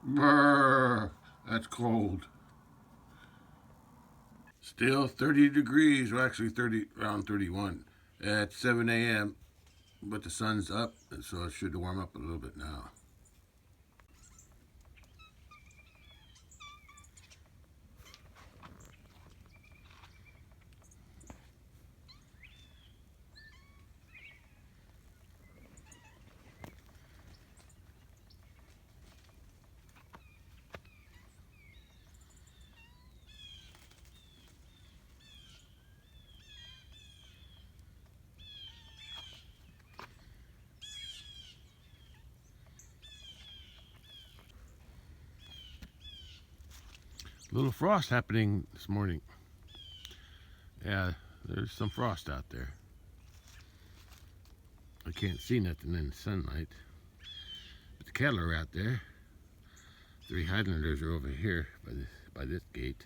Brr, that's cold. Still 30 degrees, well actually around 31 at 7 a.m. But the sun's up, and so it should warm up a little bit now. A little frost happening this morning. Yeah, there's some frost out there. I can't see nothing in the sunlight. But the cattle are out there. 3 Highlanders are over here by this gate.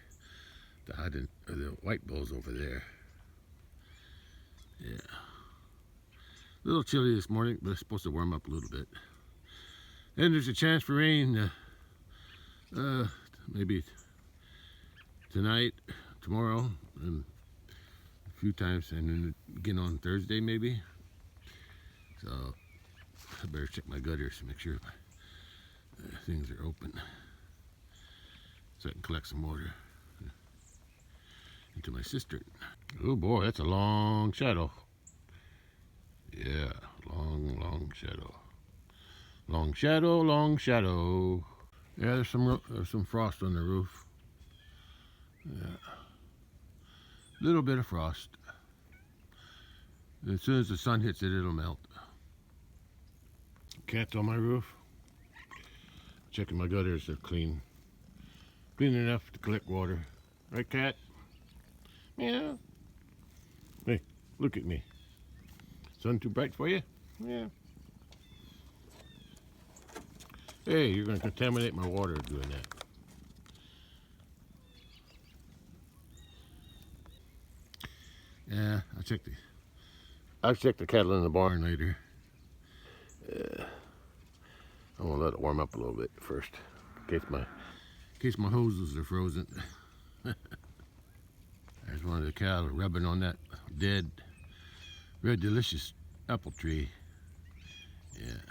The white bull's over there. Yeah. A little chilly this morning, but it's supposed to warm up a little bit. And there's a chance for rain maybe tonight, tomorrow, and a few times, and then again on Thursday maybe. So I better check my gutters to make sure things are open, so I can collect some water into my cistern. Oh boy, that's a long shadow. Yeah, long shadow. Long shadow, long shadow. Yeah, there's some frost on the roof. Yeah, little bit of frost. As soon as the sun hits it, it'll melt. Cats on my roof. Checking my gutters, they're clean. Clean enough to collect water. Right, cat? Meow. Hey, look at me. Sun too bright for you? Yeah. Hey, you're going to contaminate my water doing that. Yeah, I'll check the cattle in the barn later. I'm gonna let it warm up a little bit first, in case my hoses are frozen. There's one of the cattle rubbing on that dead red delicious apple tree. Yeah.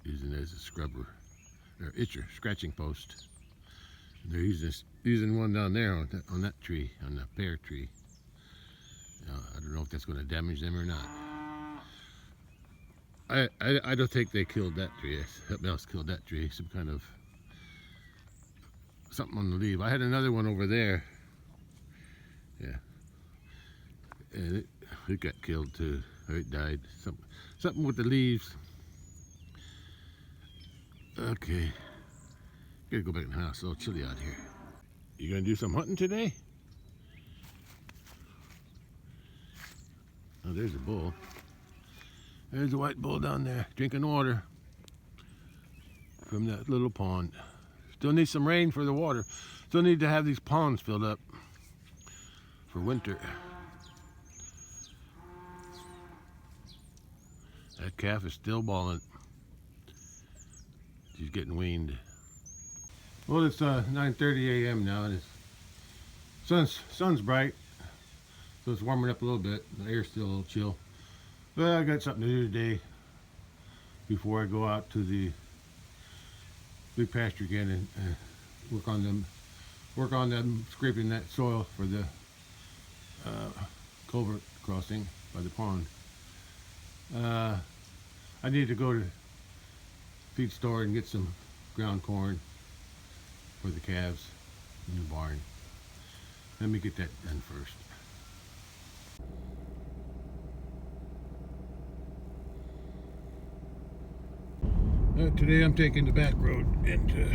Using it as a scrubber or itcher, scratching post. They're using one down there on that tree, on the pear tree. I don't know if that's going to damage them or not. I don't think they killed that tree. Something else killed that tree. Some kind of something on the leaf. I had another one over there. Yeah, and it got killed too. Or it died. Something with the leaves. Okay, gotta go back in the house. It's a little chilly out here. You gonna do some hunting today? Oh, there's a bull. There's a white bull down there drinking water from that little pond. Still need some rain for the water. Still need to have these ponds filled up for winter. That calf is still bawling. She's getting weaned. Well, it's 9:30 a.m. now, and sun's bright, so it's warming up a little bit. The air's still a little chill, but I got something to do today before I go out to the big pasture again and work on them scraping that soil for the culvert crossing by the pond. I need to go to the feed store and get some ground corn for the calves in the barn. Let me get that done first. Today I'm taking the back road into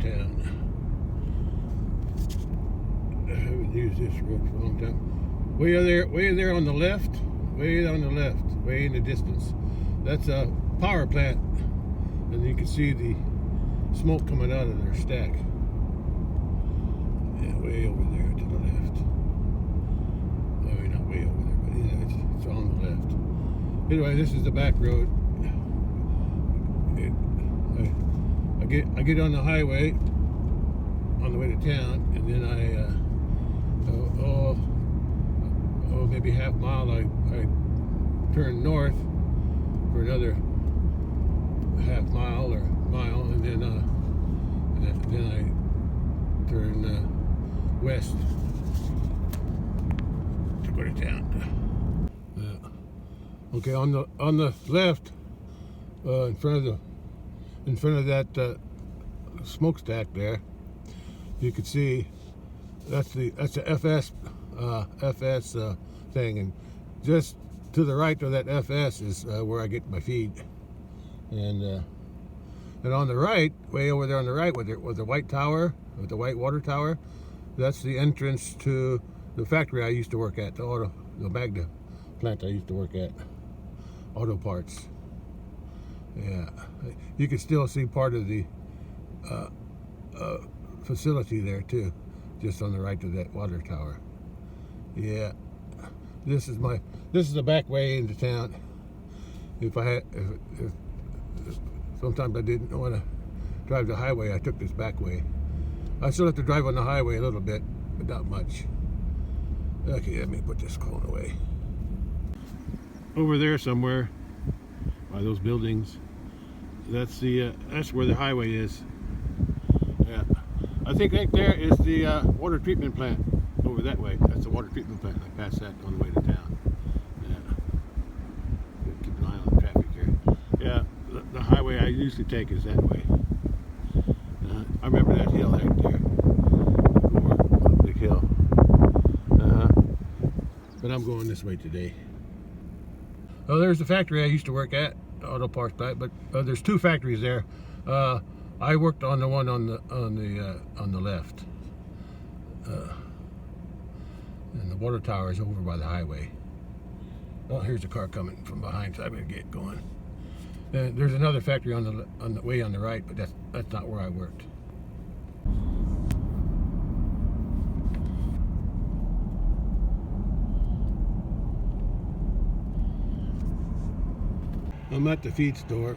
town. I haven't used this road for a long time. Way there on the left, way in the distance. That's a power plant, and you can see the smoke coming out of their stack. Yeah, way over there to the left. I mean, not way over there, but yeah, it's on the left. Anyway, this is the back road. I get on the highway on the way to town, and then maybe half mile I turn north for another half mile or mile, and then I turn west to go to town. Okay, on the left, in front of that smokestack there, you can see that's the FS thing, and just to the right of that FS is where I get my feed, and on the right, way over there on the right, with the white tower, with the white water tower, that's the entrance to the factory I used to work at, the Magna plant I used to work at, auto parts. Yeah, you can still see part of the facility there too, just on the right of that water tower. Yeah, this is the back way into town. If sometimes I didn't want to drive the highway, I took this back way. I still have to drive on the highway a little bit, but not much. Okay, let me put this cone away. Over there somewhere, by those buildings, that's where the highway is. Yeah, I think right there is the water treatment plant over that way. That's the water treatment plant. I passed that on the way to town. Yeah, keep an eye on the traffic here. Yeah, the highway I usually take is that way. I remember that hill right there, big hill. But I'm going this way today. Oh, there's the factory I used to work at, auto parts plant. But there's two factories there. I worked on the one on the left, and the water tower is over by the highway. Oh, here's a car coming from behind, so I better get going. And there's another factory on the way on the right, but that's not where I worked. I'm at the feed store.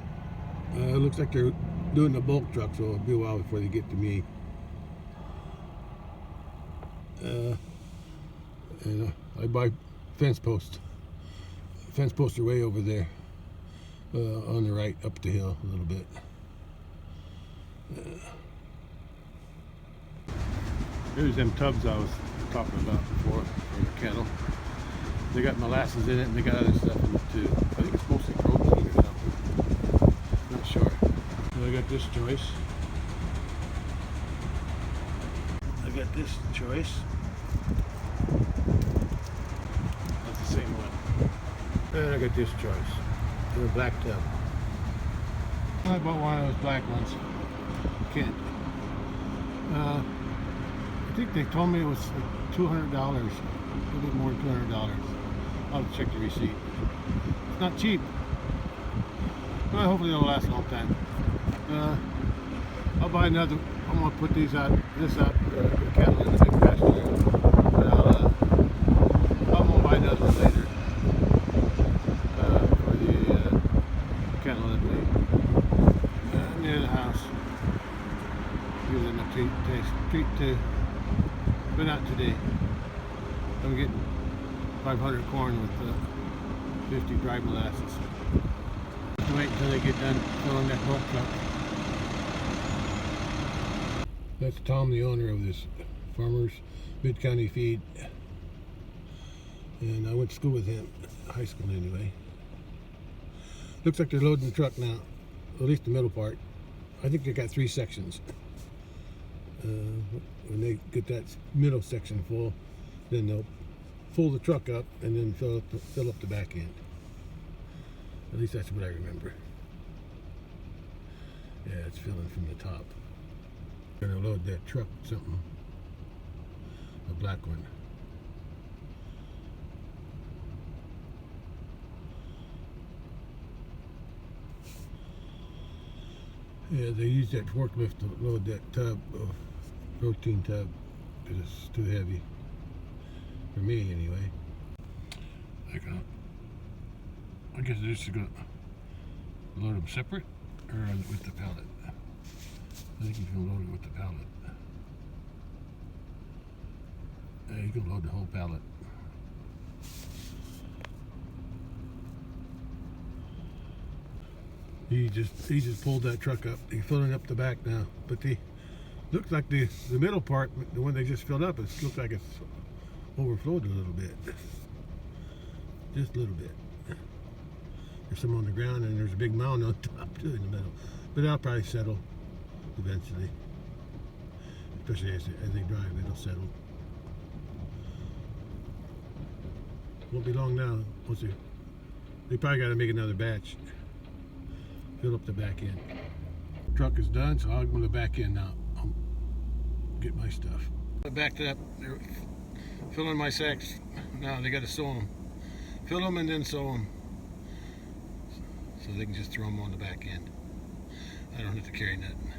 It looks like they're doing the bulk truck, so it'll be a while before they get to me. And I buy fence posts. Fence posts are way over there, on the right, up the hill a little bit. Here's them tubs I was talking about before for the kettle. They got molasses in it, and they got other stuff in it too. I think it's mostly protein or something. Not sure. So I got this choice. That's the same one. And I got this choice. The black tub. I bought one of those black ones. Kent. I think they told me it was like $200. A little bit more than $200. I'll have to check the receipt. It's not cheap. But hopefully it'll last a long time. I'll buy another. I'm gonna put this out, the cattle in the big pasture. But I'm gonna buy another one later. For the cattle that near the house. Give them a treat too. But not today. I'm getting 500 corn with 50 dry molasses. Just wait until they get done filling that bulk truck. That's Tom, the owner of this Farmers Mid-County Feed. And I went to school with him, high school anyway. Looks like they're loading the truck now, at least the middle part. I think they got 3 sections. When they get that middle section full, then they'll pull the truck up and then fill up the back end. At least that's what I remember. Yeah, it's filling from the top. Gonna load that truck with something, a black one. Yeah, they use that forklift to load that tub of protein tub because it's too heavy for me anyway. I guess they're just going to load them separate or with the pallet. I think you can load it with the pallet. Yeah, you can load the whole pallet. He just pulled that truck up. He's filling up the back now, but looks like the middle part, the one they just filled up, it looks like it's overflowed a little bit, just a little bit. There's some on the ground, and there's a big mound on top too in the middle. But that'll probably settle eventually, especially as they drive, it'll settle. Won't be long now. Once they probably got to make another batch. Fill up the back end. Truck is done, so I'll go to the back end now. I'll get my stuff. I backed up. They're filling my sacks. Now they got to sew them. Fill them and then sew them, so they can just throw them on the back end. I don't have to carry nothing.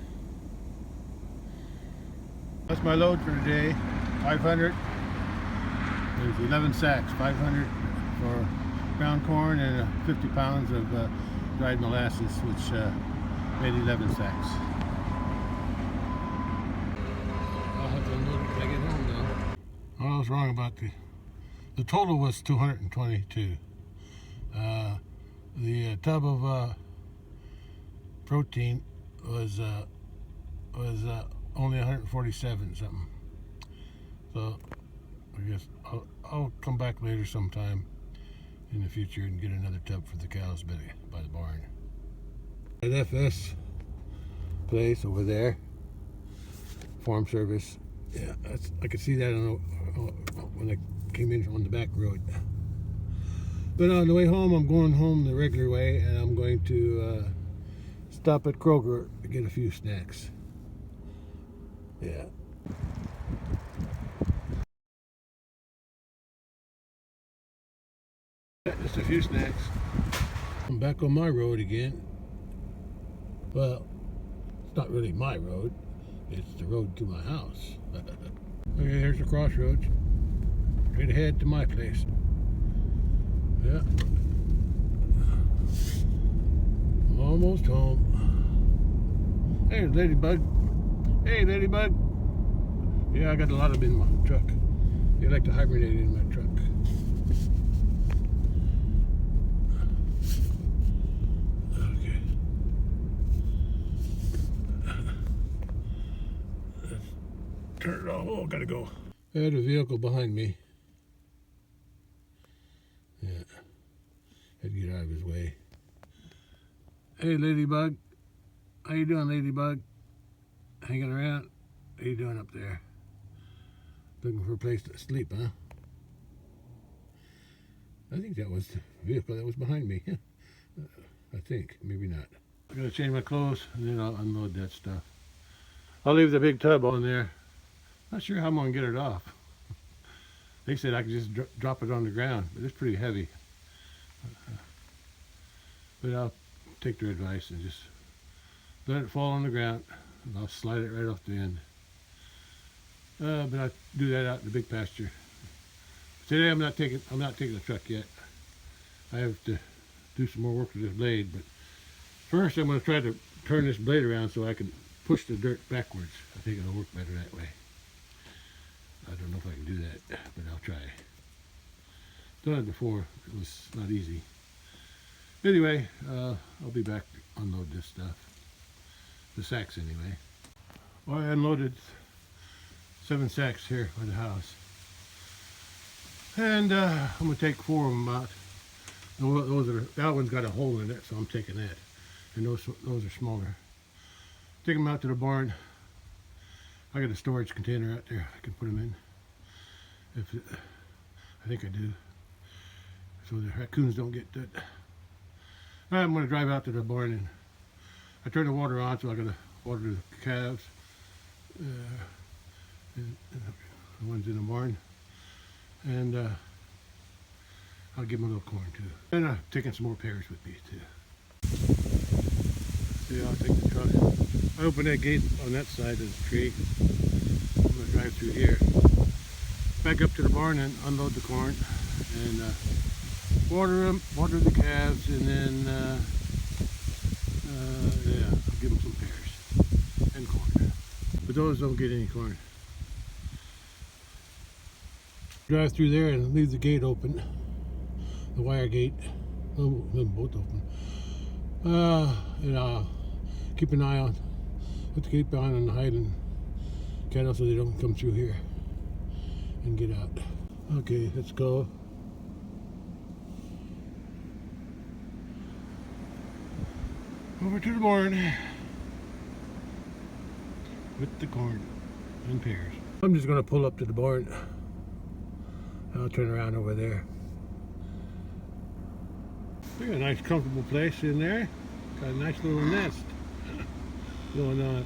That's my load for today. 500. There's 11 sacks. 500 for ground corn and 50 pounds of dried molasses, which made 11 sacks. I'll have to unload it when I get home though. I was wrong about the total was 222. The tub of protein was only 147 something. So I guess I'll come back later sometime in the future and get another tub for the cows by the barn. At FS place over there, Farm Service. Yeah, I could see that when I came in on the back road. But on the way home, I'm going home the regular way, and I'm going to stop at Kroger to get a few snacks. Yeah. Just a few snacks. I'm back on my road again. Well, it's not really my road. It's the road to my house. Okay, here's the crossroads. Straight ahead to my place. Yeah. I'm almost home. Hey, Ladybug. Hey, Ladybug. Yeah, I got a lot of them in my truck. They like to hibernate in my truck. Okay. Let's turn it off. Oh, gotta go. I had a vehicle behind me. Yeah. Had to get out of his way. Hey, Ladybug. How you doing, Ladybug? Hanging around? How you doing up there? Looking for a place to sleep, huh? I think that was the vehicle that was behind me. I think, maybe not. I'm gonna change my clothes and then I'll unload that stuff. I'll leave the big tub on there. Not sure how I'm gonna get it off. They said I could just drop it on the ground, but it's pretty heavy. But I'll take their advice and just let it fall on the ground. And I'll slide it right off the end. But I do that out in the big pasture. Today I'm not taking the truck yet. I have to do some more work with this blade, but first I'm going to try to turn this blade around so I can push the dirt backwards. I think it'll work better that way. I don't know if I can do that, but I'll try. Done it before. It was not easy. Anyway, I'll be back to unload this stuff. The sacks anyway. Well, I unloaded 7 sacks here by the house. And I'm going to take 4 of them out. That one's got a hole in it, so I'm taking that. And those are smaller. Take them out to the barn. I got a storage container out there I can put them in. I think I do. So the raccoons don't get that. I'm going to drive out to the barn and I turn the water on, so I got to water the calves. And the ones in the barn. And I'll give them a little corn too. And I'm taking some more pears with me too. Yeah, I'll take the truck. I open that gate on that side of the tree. I'm going to drive through here. Back up to the barn and unload the corn. And water the calves, and then yeah, I'll give them some pears and corn. But those don't get any corn. Drive through there and leave the gate open, the wire gate. Oh, them both open. And I'll keep an eye on, have to keep an eye on hiding cattle so they don't come through here and get out. Okay, let's go. Over to the barn with the corn and pears. I'm just gonna pull up to the barn. I'll turn around over there. We got a nice comfortable place in there. Got a nice little nest going on.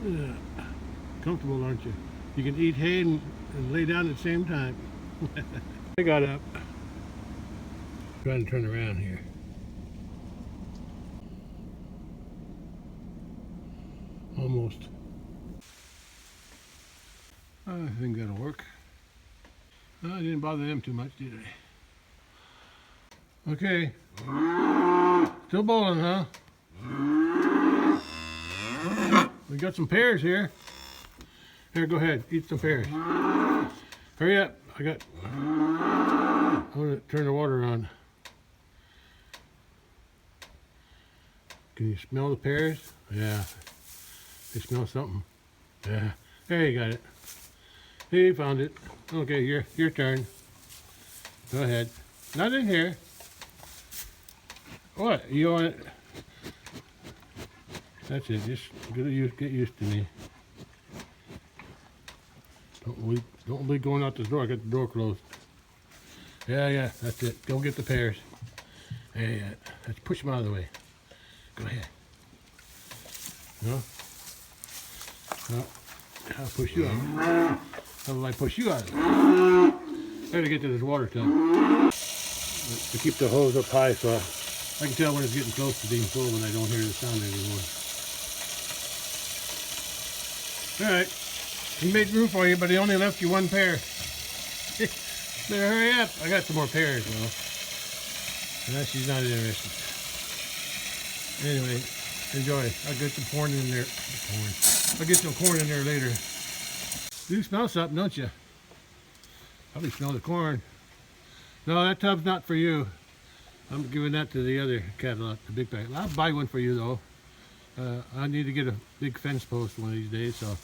Yeah. Comfortable, aren't you? You can eat hay and lay down at the same time. I got up. Trying to turn around here. Almost. I think that'll work. I didn't bother them too much, did I? Okay. Still bowling, huh? We got some pears here. Here, go ahead. Eat some pears. Hurry up. I'm going to turn the water on. Can you smell the pears? Yeah. They smell something. Yeah. There, you got it. He found it. Okay, your turn. Go ahead. Not in here. What? You want it? That's it. Just get used to me. Don't be going out the door. I got the door closed. Yeah. That's it. Go get the pears. Yeah. Let's push them out of the way. Go ahead. No. I'll push you out. How will I push you out? I gotta get to this water tub. To keep the hose up high so I can tell when it's getting close to being full when I don't hear the sound anymore. Alright. He made room for you, but he only left you one pear. Better hurry up. I got some more pears though. No, she's not interested. Anyway, enjoy. I'll get some corn in there. I'll get some corn in there later. You smell something, don't you? Probably smell the corn. No, that tub's not for you. I'm giving that to the other cattle, the big pack. I'll buy one for you though. I need to get a big fence post one of these days, so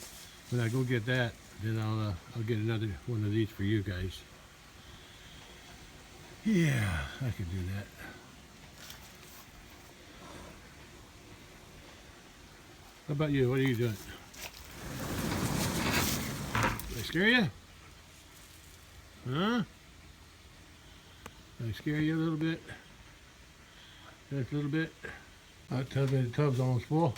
when I go get that, then I'll get another one of these for you guys. Yeah, I could do that. How about you? What are you doing? Did I scare you? Huh? Did I scare you a little bit? Just a little bit? I'll tell you the tub's almost full.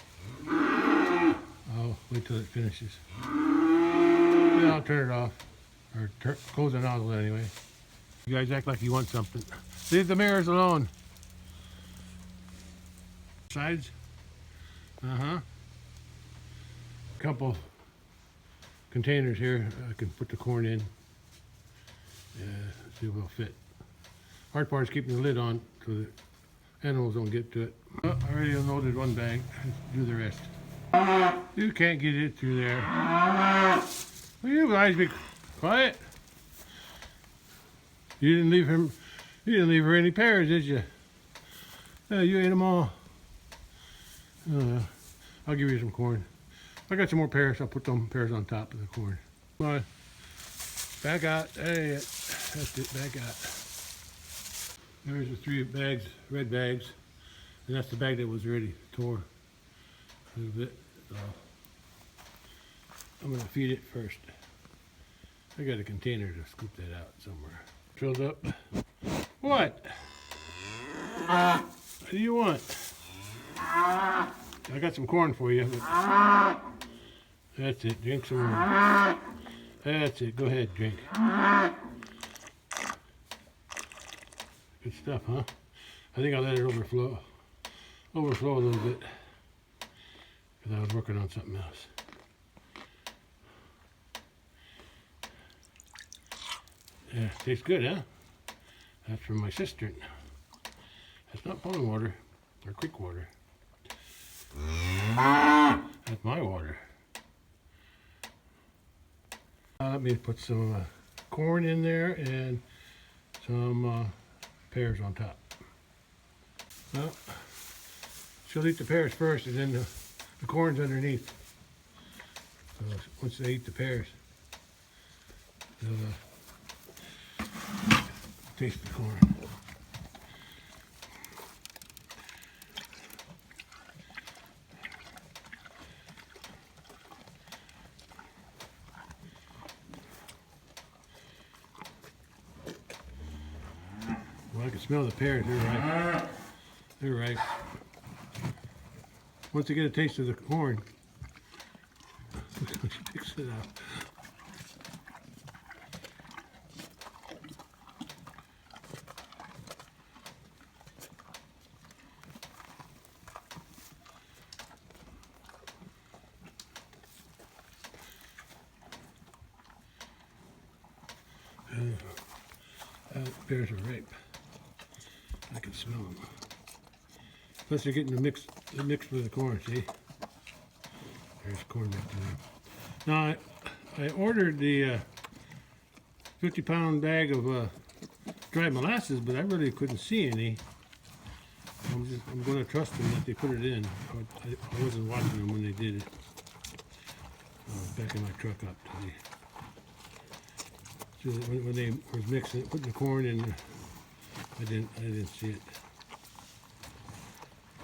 I'll wait till it finishes. Then I'll turn it off. Or close the nozzle anyway. You guys act like you want something. Leave the mirrors alone. Sides? Uh-huh. Couple containers here I can put the corn in. Yeah, see if it'll fit. Hard part is keeping the lid on so the animals don't get to it. Oh, I already unloaded one bag. Let's do the rest. You can't get it through there. Will you guys be quiet? You didn't leave her any pears, did you? You ate them all. I'll give you some corn. I got some more pears. I'll put some pears on top of the corn. Come on. Back out. Hey, that's it. Back out. There's the 3 bags, red bags. And that's the bag that was already tore a little bit. So I'm going to feed it first. I got a container to scoop that out somewhere. Filled up. What? What do you want? I got some corn for you. That's it. Drink some more. That's it. Go ahead, drink. Good stuff, huh? I think I'll let it overflow a little bit because I was working on something else. Yeah, tastes good, huh? That's from my cistern. That's not pond water or creek water. That's my water. Let me put some corn in there and some pears on top. Well, she'll eat the pears first, and then the corn's underneath. So once they eat the pears, they'll taste the corn. Well, I can smell the pears. They're ripe. They're ripe. Once they get a taste of the corn, she picks it up. Pears are ripe. I can smell them. Plus, they're getting the mix with the corn. See, there's corn back there. Now, I ordered the 50-pound bag of dried molasses, but I really couldn't see any. I'm going to trust them that they put it in. I wasn't watching them when they did it. Backing my truck up today. So when they was mixing, putting the corn in, I didn't see it.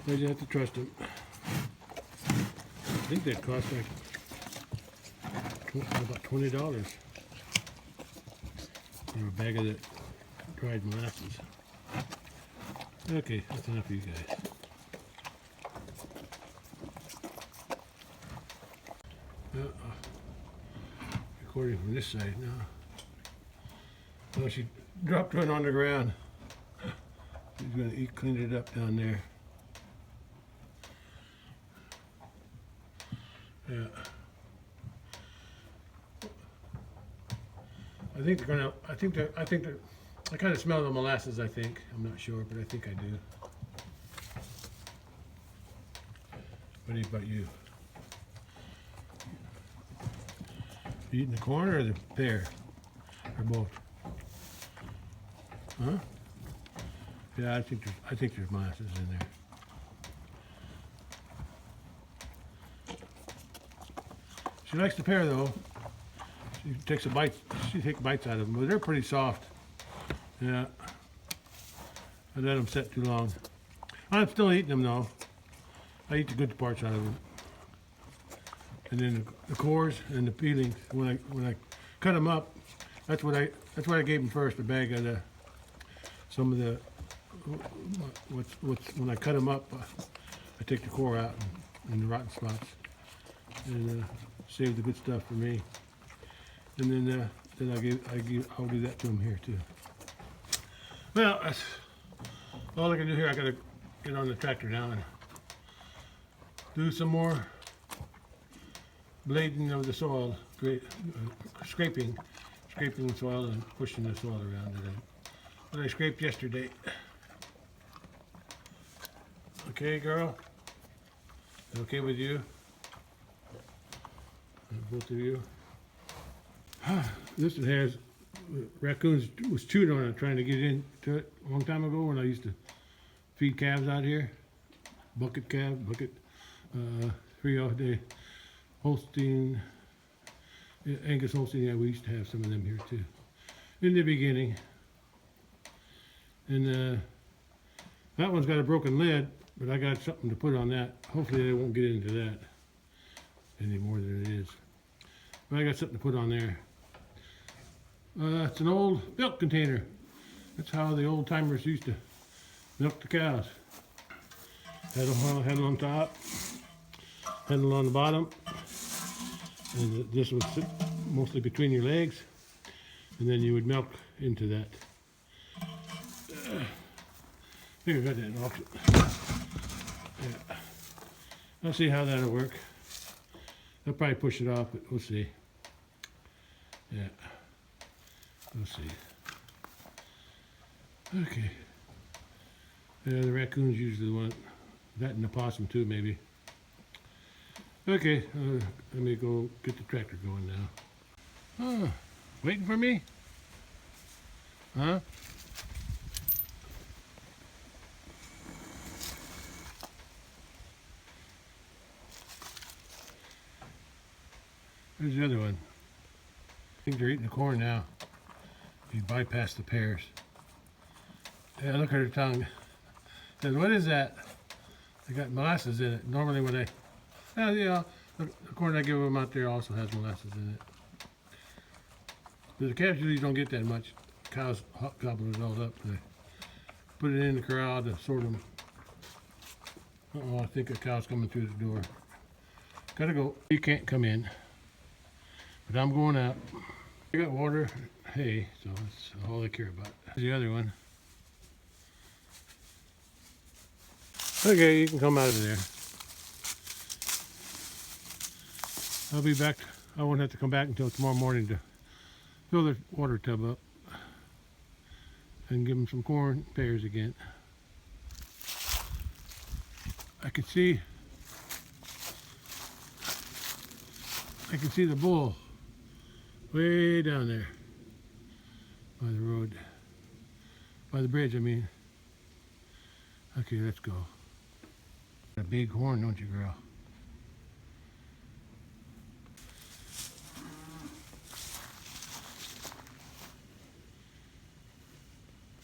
I just have to trust them. I think that cost like about $20 for a bag of that dried molasses. Okay, that's enough for you guys. Recording from this side now. Well, she dropped one on the ground. She's going to clean it up down there. Yeah. I think they're gonna. I think that. I kind of smell the molasses. I think. I'm not sure, but I think I do. What about you? You eating the corn or the pear, or both? Huh? Yeah, I think there's molasses in there. She likes the pear though. She takes a bite. She takes bites out of them, but they're pretty soft. Yeah. I let them set too long. I'm still eating them though. I eat the good parts out of them, and then the cores and the peelings. When I cut them up, that's what I gave them first. A bag of some of the when I cut them up, I take the core out and the rotten spots, and save the good stuff for me. And then I'll do that to them here too. Well, that's all I can do here. I gotta get on the tractor now and do some more blading of the soil, scraping the soil and pushing the soil around it. What I scraped yesterday. Okay, girl? Is it okay with you? Both of you? This one has raccoons was chewing on it, trying to get into it a long time ago when I used to feed calves out here. Bucket, 3-day Holstein, Angus Holstein. Yeah, we used to have some of them here too in the beginning. And that one's got a broken lid, but I got something to put on that. Hopefully they won't get into that any more than it is. But I got something to put on there. It's an old milk container. That's how the old timers used to milk the cows. Handle on top, handle on the bottom, and this would sit mostly between your legs, and then you would milk into that. I think I got that in auction. Yeah. I'll see how that'll work. I'll probably push it off, but we'll see. Yeah. We'll see. Okay. Yeah, the raccoons usually want that, and the possum too, maybe. Okay, let me go get the tractor going now. Oh, waiting for me? Huh? There's the other one. I think they're eating the corn now. You bypass the pears. Yeah, look at her tongue. Says, what is that? They got molasses in it. Normally when they, the corn I give them out there also has molasses in it. But the calves usually don't get that much. Cows gobble it all up. They put it in the corral to sort them. Uh-oh, I think a cow's coming through the door. Gotta go. You can't come in. But I'm going out. I got water, hay, so that's all I care about. There's the other one. Okay, you can come out of there. I'll be back. I won't have to come back until tomorrow morning to fill the water tub up and give them some corn pears again. I can see the bull way down there by the road, by the bridge, I mean. Okay, let's go. A big horn, don't you, girl?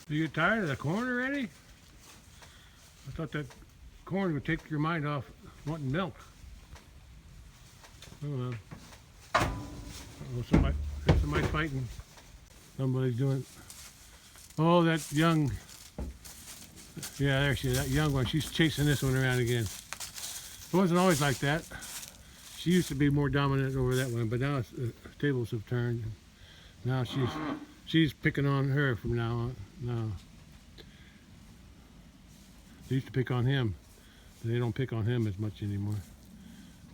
You get tired of the corn already? I thought that corn would take your mind off wanting milk. Oh well. There's somebody fighting. Somebody's doing. Oh, that young. Yeah, there she is. That young one. She's chasing this one around again. It wasn't always like that. She used to be more dominant over that one, but now the tables have turned. Now she's picking on her from now on. No. They used to pick on him. They don't pick on him as much anymore.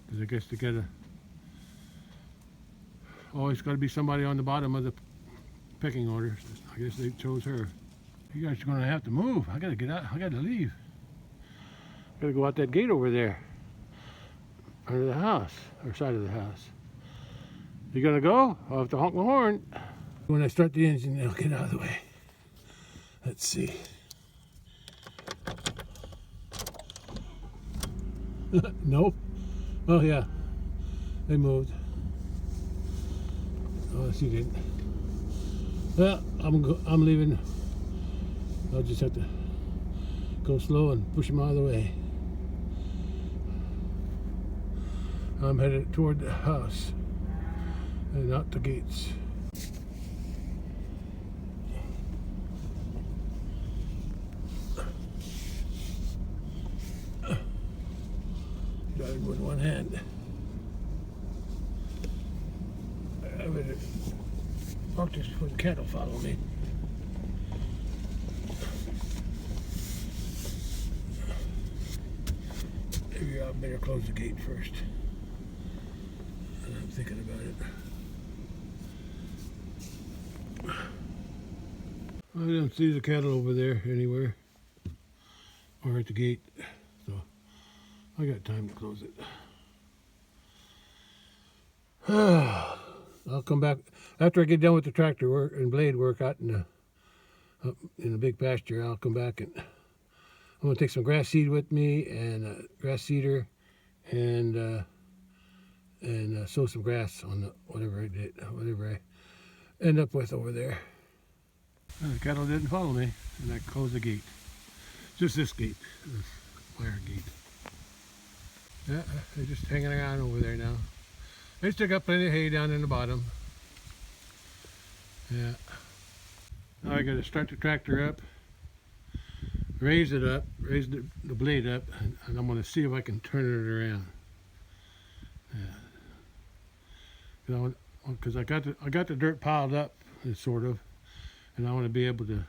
Because I guess they gotta always gotta be somebody on the bottom of the pecking order. I guess they chose her. You guys are gonna have to move. I gotta get out. I gotta leave. I gotta go out that gate over there. Under the house, or side of the house. You gonna go? I'll have to honk my horn. When I start the engine, I'll get out of the way. Let's see. Nope. Oh yeah, they moved. Oh, she didn't. Well, I'm leaving. I'll just have to go slow and push them out of the way. I'm headed toward the house and out the gates. Driving with one hand. I better park this before the cattle follow me. Maybe I better close the gate first. I'm thinking about it. I don't see the cattle over there anywhere or at the gate, so I got time to close it. I'll come back after I get done with the tractor work and blade work out in the big pasture. I'll come back and I'm gonna take some grass seed with me and grass seeder and sow some grass on the whatever I end up with over there. The cattle didn't follow me, and I closed the gate. Just this gate, this wire gate. Yeah, they're just hanging around over there now. They still got plenty of hay down in the bottom. Yeah. Now I got to start the tractor up, raise it up, raise the blade up, and I'm going to see if I can turn it around. Yeah. Because I got the dirt piled up, sort of, and I want to be able to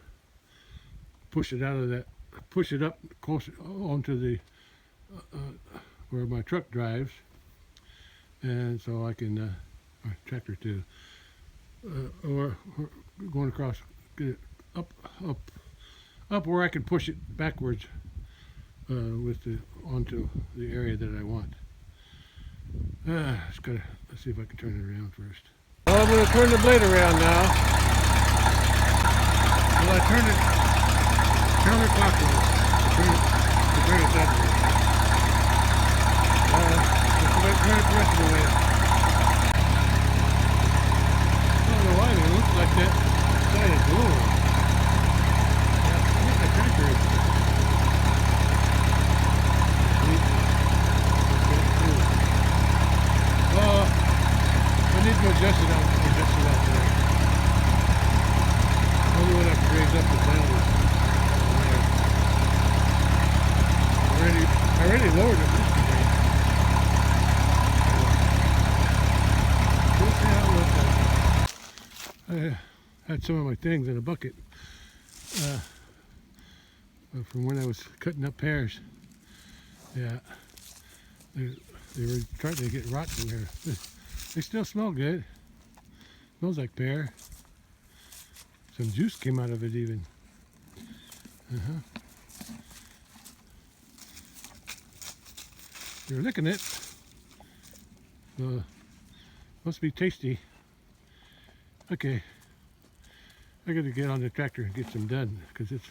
push it out of that, push it up closer onto the where my truck drives, and so I can, or tractor too, or going across, get it up up where I can push it backwards onto the area that I want. Let's see if I can turn it around first. Well, I'm going to turn the blade around now. Well, I turn it counterclockwise to bring it that way. Let's turn it the rest of the way. I don't know why it looks like that side is lower. I think my tractor is. I need to adjust it out there. Only when I can raise up the down there. I already lowered it yesterday. We'll see how it looks like. I had some of my things in a bucket from when I was cutting up pears. Yeah, they were trying to get rotten in here. They still smell good. Smells like pear. Some juice came out of it even. You're licking it. Must be tasty. Okay. I gotta get on the tractor and get some done because it's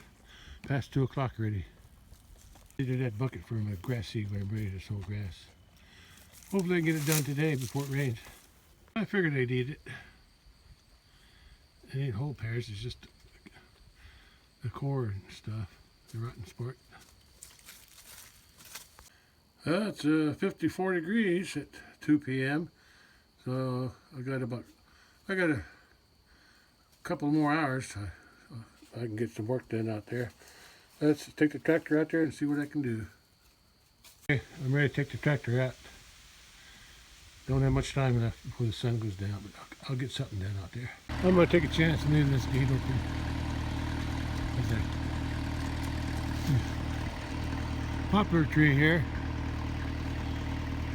past 2 o'clock already. I needed that bucket for my grass seed when I'm ready to sow grass. Hopefully I can get it done today before it rains. I figured I'd eat it. It ain't whole pears, it's just the core and stuff, the rotten part. It's 54 degrees at 2 p.m. So I got a couple more hours. I can get some work done out there. Let's take the tractor out there and see what I can do. Okay, I'm ready to take the tractor out. Don't have much time left before the sun goes down, but I'll get something done out there. I'm going to take a chance and leave this gate open. What's that? Poplar tree here.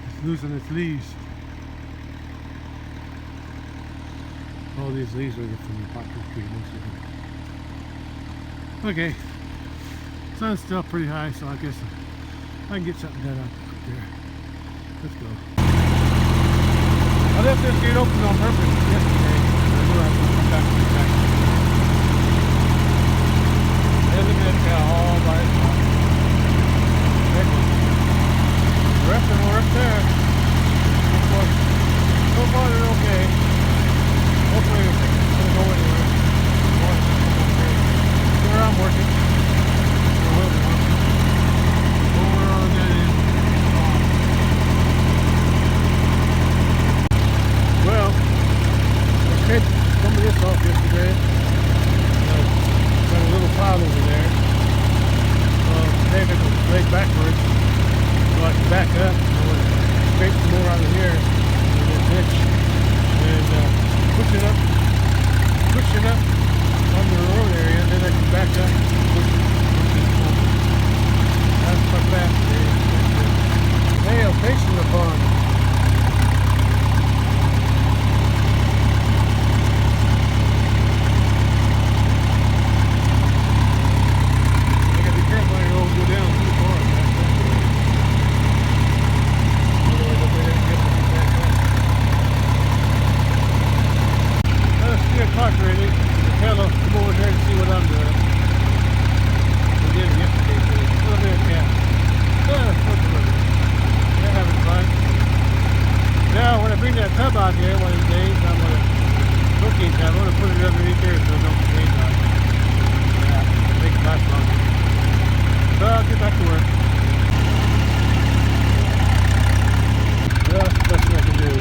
It's losing its leaves. All these leaves are from the poplar tree, most of them. Okay. Sun's still pretty high, so I guess I can get something done out there. Let's go. I left this gate open on purpose yesterday. I knew I was going to come back to the tractor. There's a dead cow all by itself. The rest of them were up there. So far they're okay. Hopefully it's going to go anywhere. Where I'm working. Over on that end. Well, I scraped some of this off yesterday. Got a little pile over there. Today I got the blade backwards so I can back up. I'm going to scrape some more out of here in this ditch and push it up on the road area, and then I can back up and push it forward. That's my plan today. Hey, I'm facing the pond. Tub out here one of these days. I'm going to cooking tub. I'm going to put it underneath there so it don't rain on it. Yeah, make it last longer. So I'll get back to work. Well, that's the best thing I can do.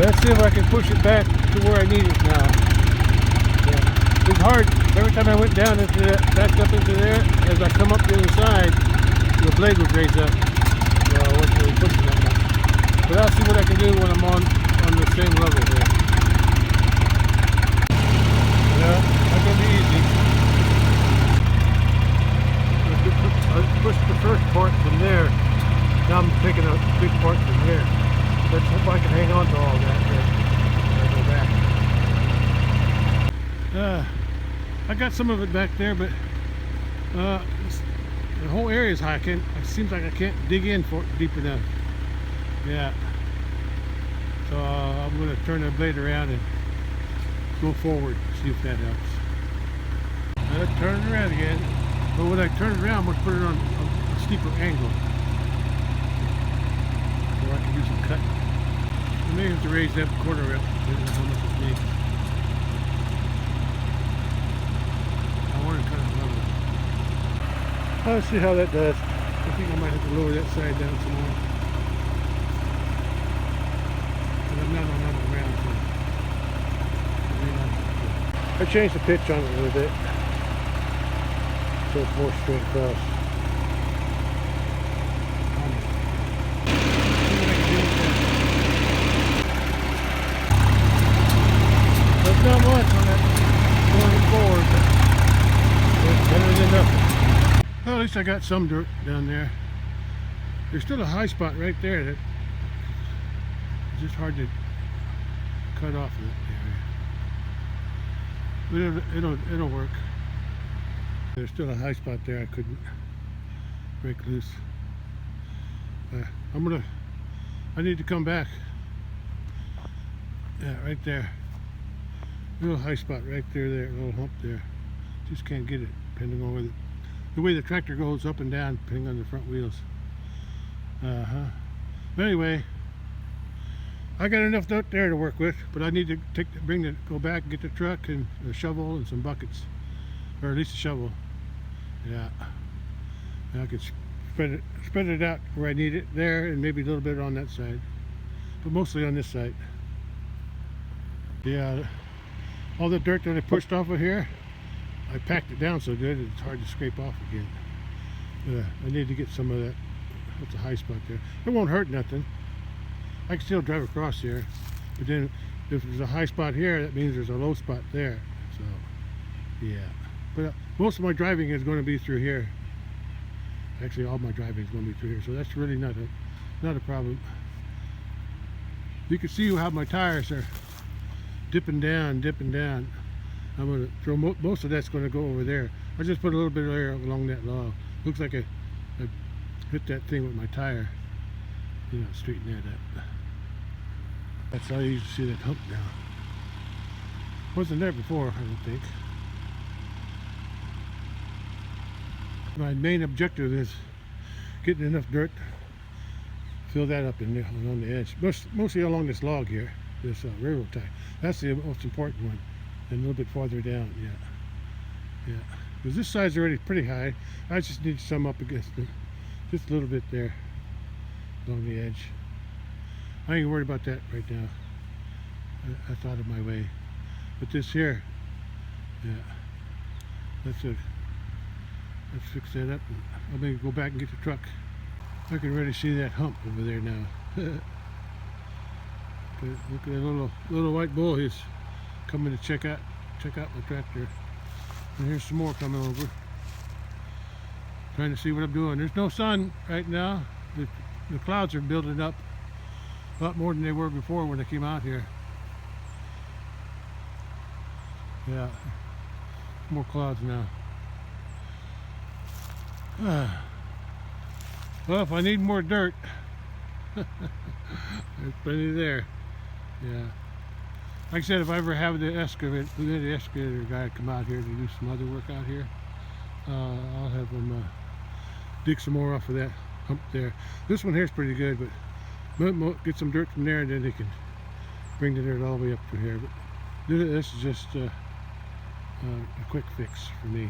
Let's see if I can push it back to where I need it now. Yeah. It's hard. Every time I went down into that, backed up into there, as I come up the other side, the blade would raise up. So I wasn't really pushing that much. But I'll see what I can do when I'm on the same level here. Yeah, that's going to be easy. I pushed the first part from there. Now I'm taking a big part from here. Let's hope I can hang on to all that here. I go back. I got some of it back there, but the whole area is high. It seems like I can't dig in for it deep enough. Yeah. So I'm going to turn the blade around and go forward, see if that helps. Turn it around again. But when I turn it around, I'm going to put it on a steeper angle, so I can do some cut. I may have to raise that quarter up, depending on how much it needs. I want to cut it level. Let's see how that does. I think I might have to lower that side down some more. But I'm not on other ground, so I changed the pitch on it a little bit, so it's more straight across. That's not much on that going forward, but it's better than nothing. Well, at least I got some dirt down there. There's still a high spot right there that is just hard to cut off of that area. But it'll work. There's still a high spot there I couldn't break loose. I need to come back. Yeah, right there. Little high spot right there, little hump there. Just can't get it, depending on the way the tractor goes up and down, depending on the front wheels. But anyway, I got enough dirt there to work with, but I need to go back and get the truck and a shovel and some buckets, or at least a shovel. Yeah, and I could spread it out where I need it there, and maybe a little bit on that side, but mostly on this side. Yeah, all the dirt that I pushed off of here, I packed it down so good it's hard to scrape off again. I need to get some of that. That's a high spot there. It won't hurt nothing. I can still drive across here, but then if there's a high spot here, that means there's a low spot there. So yeah, but most of my driving is going to be through here. Actually, all my driving is going to be through here, so that's really not a problem. You can see how my tires are dipping down. I'm going to throw most of that's going to go over there. I just put a little bit of air along that log. Looks like I hit that thing with my tire. You know, straighten that up. That's how you see that hump now. Wasn't there before, I don't think. My main objective is getting enough dirt, fill that up in there on the edge. Mostly along this log here, this railroad tie. That's the most important one. And a little bit farther down, yeah. Because this side's already pretty high. I just need some up against it, just a little bit there along the edge. I ain't worried about that right now. That's out of my way. But this here, yeah, let's fix that up. I'll maybe go back and get the truck. I can already see that hump over there now. Look at that little white bull. He's coming to check out my tractor. And here's some more coming over. Trying to see what I'm doing. There's no sun right now. The clouds are building up a lot more than they were before when I came out here. Yeah, more clouds now. Well, if I need more dirt, there's plenty there. Yeah. Like I said, if I ever have the excavator guy come out here to do some other work out here, I'll have him dig some more off of that hump there. This one here is pretty good, but get some dirt from there, and then they can bring the dirt all the way up to here. But this is just a quick fix for me.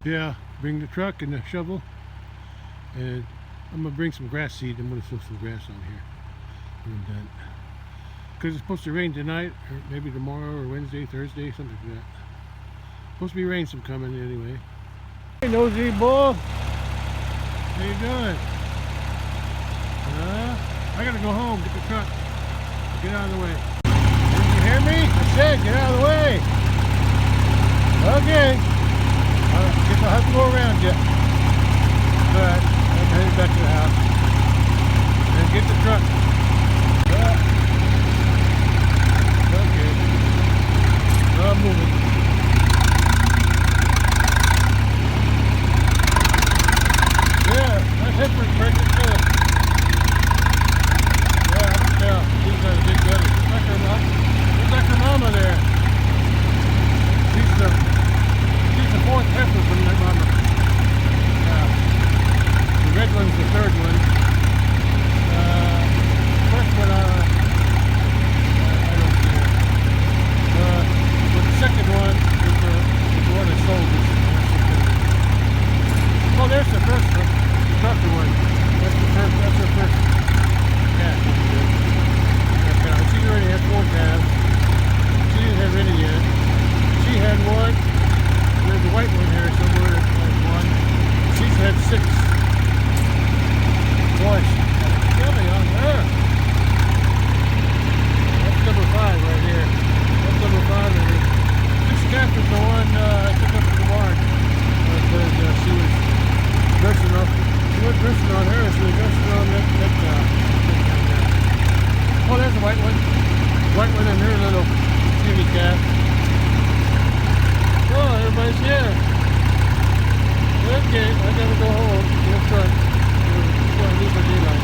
Yeah, bring the truck and the shovel, and I'm gonna bring some grass seed. I'm gonna sow some grass on here when I'm done. Because it's supposed to rain tonight, or maybe tomorrow, or Wednesday, Thursday, something like that. Supposed to be rain some coming anyway. Hey, nosy bull. How you doing? I gotta go home, get the truck. Get out of the way. Did you hear me? I said, get out of the way. Okay. I guess I'll have to go around yet. But I'm headed back to the house. And get the truck. Okay. I'm moving. the white one. White one and her little puny calf. Oh, everybody's here. Okay, I gotta go home to the front. Before I lose my daylight.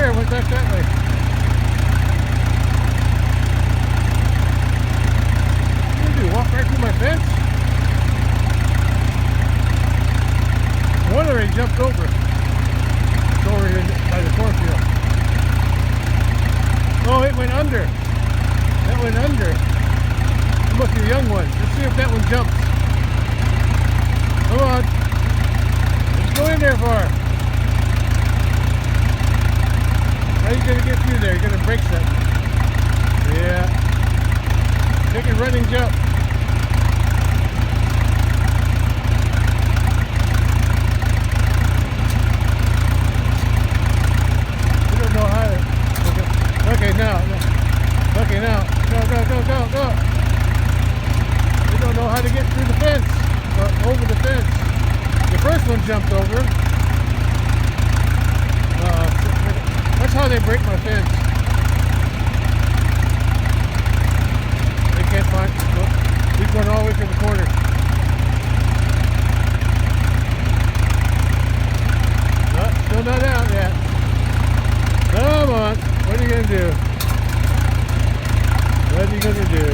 Went back that way. What did you do? Walk right through my fence? One already jumped over. It's over here by the cornfield. Oh, it went under. That went under. It must be a young one. Let's see if that one jumps. Come on. Let's go in there for her. How are you going to get through there? You're going to break something. Yeah. Take a running jump. You don't know how to... Okay, now. Okay, now. Go. You don't know how to get through the fence. Or over the fence. The first one jumped over. That's how they break my fence. They can't find. Look, he's going all the way to the corner. No, still not out yet. Come on. What are you gonna do? What are you gonna do?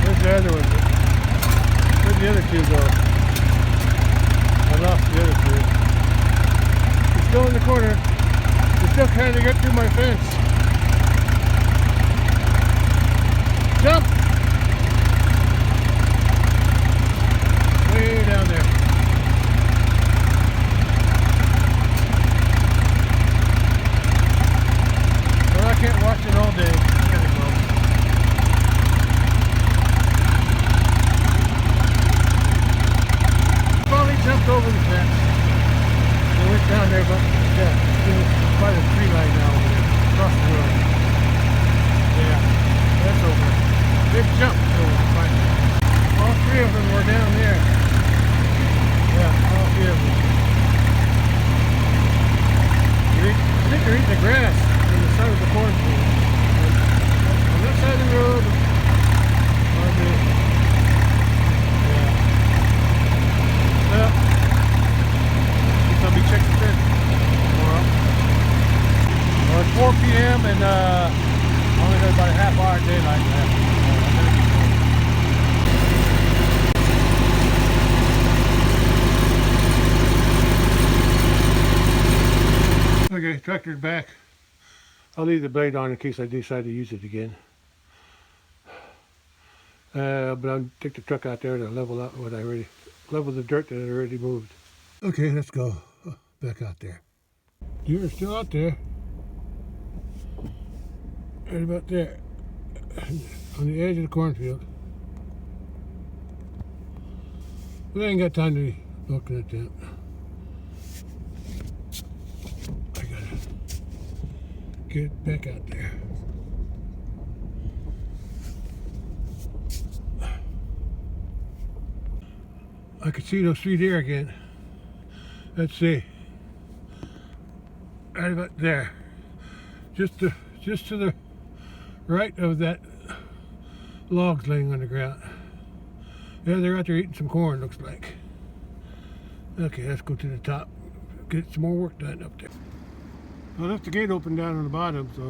Where's the other one? Where'd the other two go? I lost the other two. He's still in the corner. He's still trying to get through my fence. Jump! down there, but yeah, there's quite a tree line now over there, across the road. Yeah, that's over. Big jump over, finally. All three of them were down there. Yeah, all three of them. I think they're eating the grass on the side of the cornfield. On that side of the road, on the, yeah. Well, I guess I'll be checking this tomorrow. Well, it's 4 p.m. and only got about a half hour daylight left. Okay, tractor's back. I'll leave the blade on in case I decide to use it again. But I'll take the truck out there to level out what I already, level the dirt that I already moved. Okay, let's go back out there. Deer are still out there. Right about there. On the edge of the cornfield. But I ain't got time to be looking at them. I gotta get back out there. I can see those 3 deer again. Let's see. Right about there. Just to the right of that logs laying on the ground. Yeah, they're out there eating some corn, looks like. Okay, let's go to the top. Get some more work done up there. I left the gate open down on the bottom, so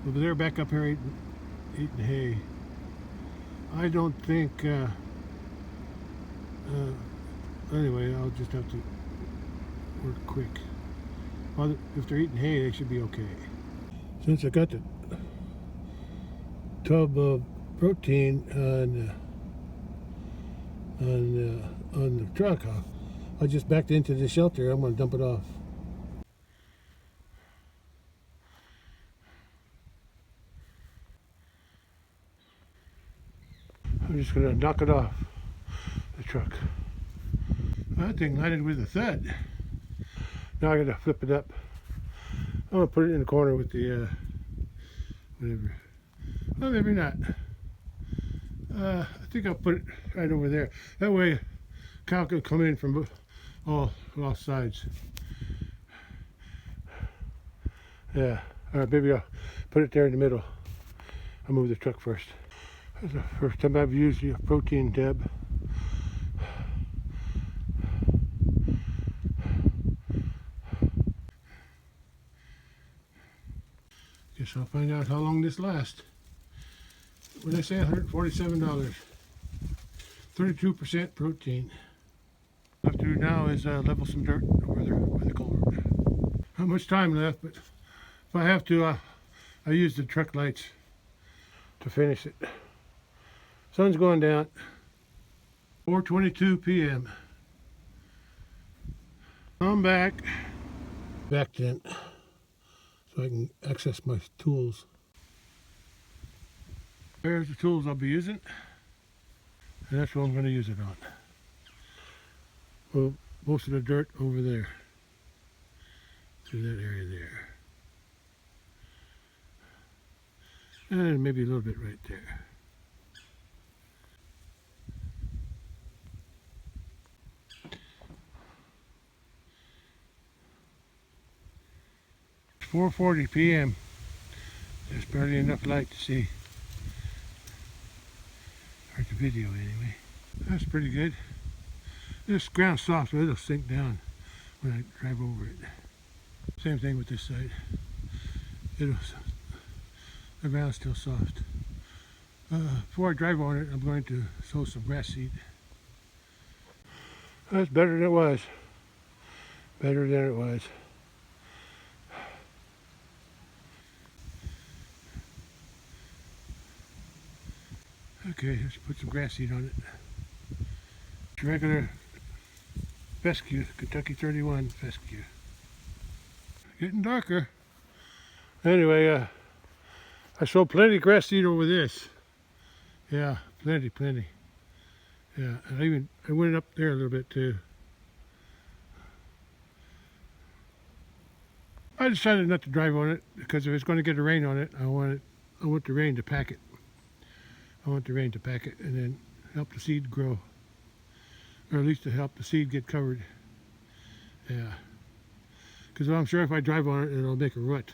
over there back up here eating hay. I don't think anyway, I'll just have to work quick. Well, if they're eating hay, they should be okay. Since I got the tub of protein on the truck, I just backed into the shelter. I'm going to dump it off. I'm just going to knock it off the truck. That thing landed with a thud. Now I got to flip it up. I'm going to put it in the corner with the whatever. Well, maybe not. I think I'll put it right over there. That way, cow can come in from all sides. Yeah. All right, maybe I'll put it there in the middle. I'll move the truck first. That's the first time I've used the protein tub. Guess I'll find out how long this lasts. What did I say? $147. 32% protein. What I have to do now is level some dirt over there by the culvert. Not much time left, but if I have to, I use the truck lights to finish it. Sun's going down. 4:22 p.m. I'm back then, so I can access my tools. There's the tools I'll be using, and that's what I'm going to use it on. Well, most of the dirt over there, through that area there, and maybe a little bit right there. It's 4:40 p.m. There's barely enough light to see. Or the video anyway. That's pretty good. This ground's soft, so it'll sink down when I drive over it. Same thing with this side. The ground's still soft. Before I drive on it, I'm going to sow some grass seed. That's better than it was. Better than it was. Okay, let's put some grass seed on it. It's regular fescue, Kentucky 31 fescue. Getting darker. Anyway, I sowed plenty of grass seed over this. Yeah, plenty. Yeah, and I went up there a little bit too. I decided not to drive on it because if it's going to get a rain on it, I want the rain to pack it. I want the rain to pack it and then help the seed grow, or at least to help the seed get covered. Yeah, because I'm sure if I drive on it, it'll make a rut,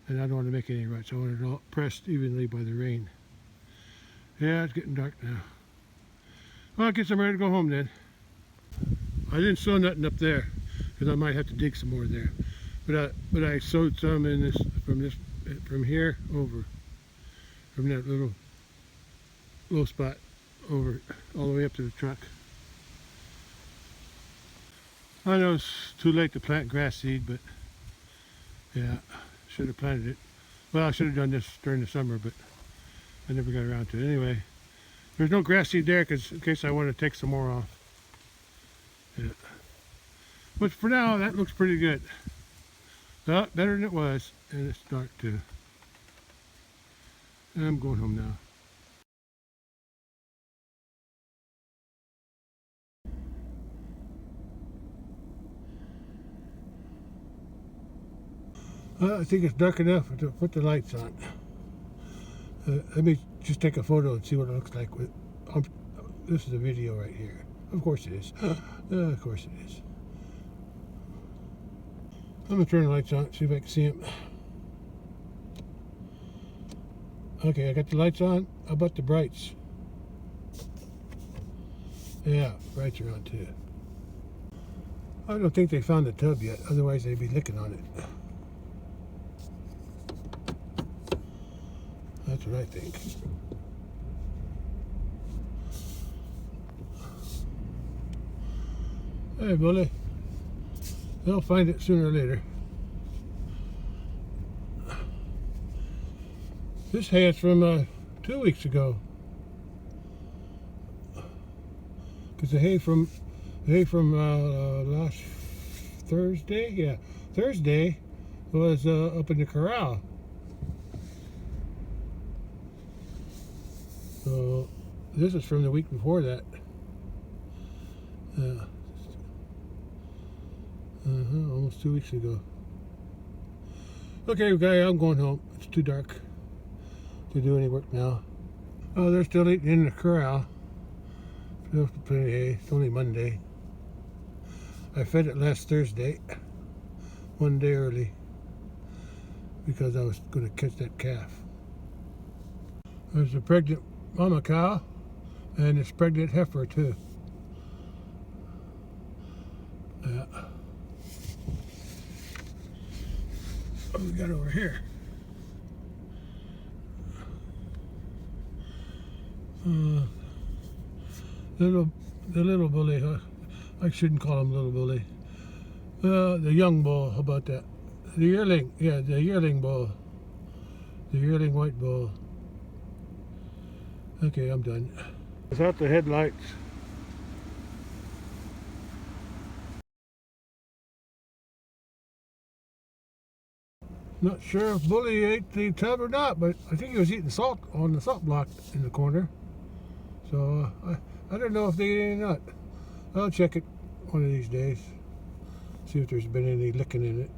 and I don't want to make any ruts. I want it all pressed evenly by the rain. Yeah, it's getting dark now. Well, I guess I'm ready to go home then. I didn't sow nothing up there because I might have to dig some more there. But I sowed some in from here over, from that little low spot over all the way up to the truck. I know it's too late to plant grass seed, but yeah, should have planted it. Well, I should have done this during the summer, but I never got around to it. Anyway, there's no grass seed there because in case I want to take some more off. Yeah. But for now, that looks pretty good. Well, better than it was, and it's dark too. And I'm going home now. I think it's dark enough to put the lights on. Let me just take a photo and see what it looks like. This is a video right here. Of course it is. Of course it is. I'm going to turn the lights on, see if I can see them. Okay, I got the lights on. How about the brights? Yeah, brights are on too. I don't think they found the tub yet, otherwise they'd be licking on it. That's what I think. Hey, bully. They'll find it sooner or later. This hay is from 2 weeks ago. Because the hay from last Thursday, yeah, Thursday was up in the corral. So this is from the week before that. Almost 2 weeks ago. Okay, guy, I'm going home. It's too dark to do any work now. Oh, they're still eating in the corral. Still plenty of hay. It's only Monday. I fed it last Thursday, 1 day early, because I was going to catch that calf. There's a pregnant mama cow, and it's pregnant heifer too. Yeah. What do we got over here? The little bully, I shouldn't call him little bully. The young bull, how about that? The yearling, yeah, the yearling bull. The yearling white bull. Okay, I'm done. Without the headlights. Not sure if Bully ate the tub or not, but I think he was eating salt on the salt block in the corner. So I don't know if they ate any or not. I'll check it one of these days. See if there's been any licking in it.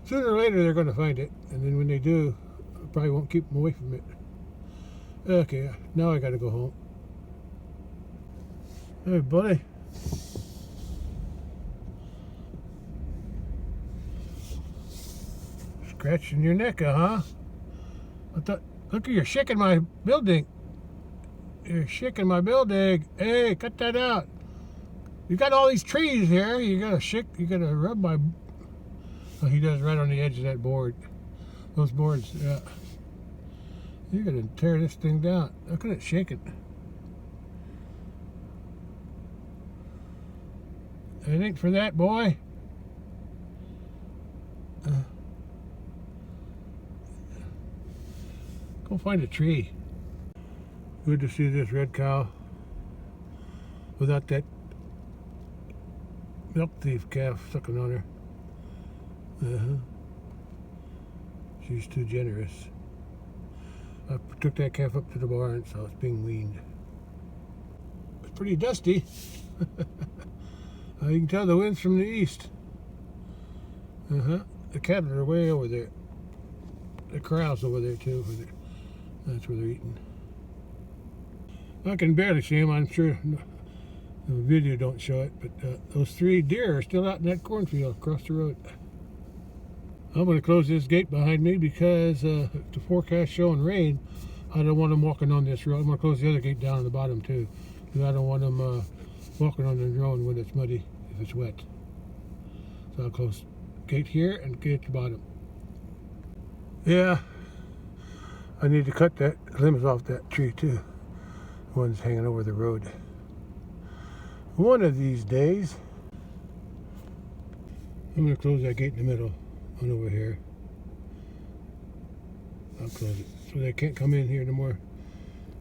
Sooner or later they're going to find it, and then when they do, I probably won't keep them away from it. Okay, now I got to go home. Hey, buddy. Scratching your neck, huh? I thought, look, you're shaking my building. You're shaking my building. Hey, cut that out. You got all these trees here. You gotta shake. You gotta rub my. Oh, he does right on the edge of that board. Those boards, yeah. You're gonna tear this thing down. Look at it shaking. It ain't for that, boy. Go find a tree. Good to see this red cow without that milk thief calf sucking on her. She's too generous. I took that calf up to the barn, so it's being weaned. It's pretty dusty. You can tell the wind's from the east. the cattle are way over there. The corral's over there too. That's where they're eating. I can barely see them. I'm sure the video don't show it, but those 3 deer are still out in that cornfield across the road. I'm going to close this gate behind me because the forecast showing rain. I don't want them walking on this road. I'm going to close the other gate down on the bottom too, because I don't want them walking on the road when it's muddy, if it's wet. So I'll close gate here and gate at the bottom. Yeah, I need to cut that limbs off that tree too. The one's hanging over the road. One of these days. I'm going to close that gate in the middle, on over here. I'll close it so they can't come in here no more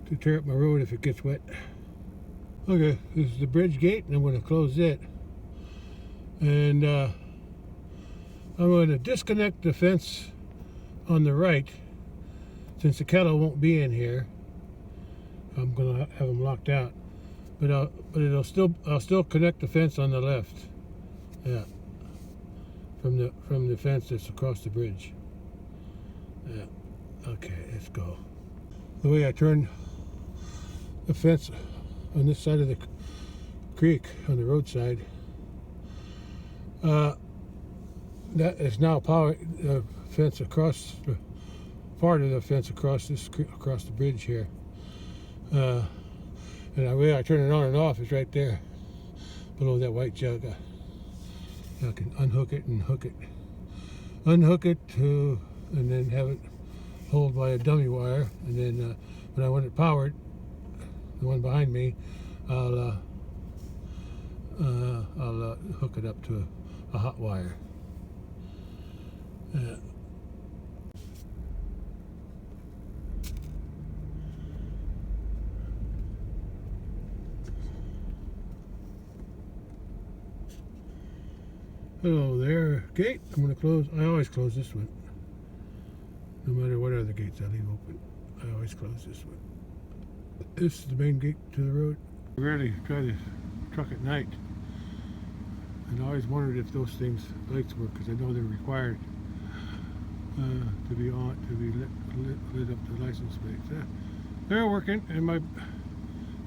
to tear up my road if it gets wet. Okay, this is the bridge gate, and I'm going to close it. And I'm going to disconnect the fence on the right, since the cattle won't be in here. I'm going to have them locked out, but I'll still connect the fence on the left. Yeah, from the fence that's across the bridge. Yeah. Okay, let's go. The way I turn the fence on this side of the creek on the roadside, that is now power fence across the part of the fence across the bridge here. And the way I turn it on and off is right there below that white jug. I can unhook it and hook it, and then have it hold by a dummy wire, and then when I want it powered, the one behind me, I'll hook it up to a hot wire. Hello there, gate. I'm going to close. I always close this one. No matter what other gates I leave open, I always close this one. This is the main gate to the road. I rarely try to truck at night. And I always wondered if those things, lights work, because I know they're required to be on, to be lit up to license plates. They're working, and my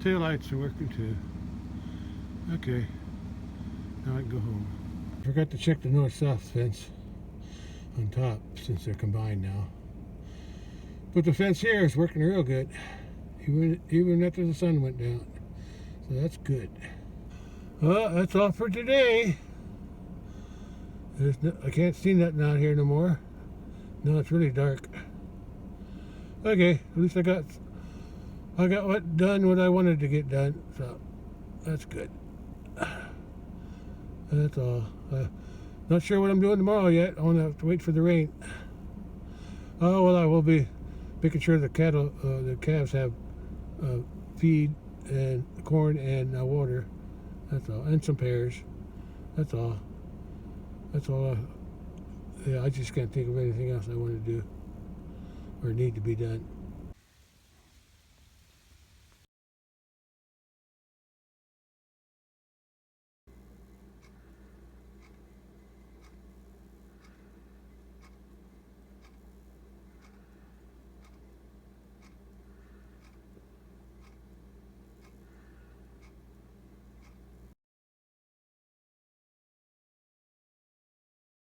tail lights are working too. Okay, now I can go home. I forgot to check the north-south fence on top, since they're combined now. But the fence here is working real good, even after the sun went down. So that's good. Well, that's all for today. I can't see nothing out here no more. No, it's really dark. Okay, at least I got done what I wanted to get done, so that's good. That's all. Not sure what I'm doing tomorrow yet. I want to have to wait for the rain. Oh well, I will be making sure the calves have feed and corn and water. That's all, and some pears. That's all. That's all. Yeah, I just can't think of anything else I want to do or need to be done.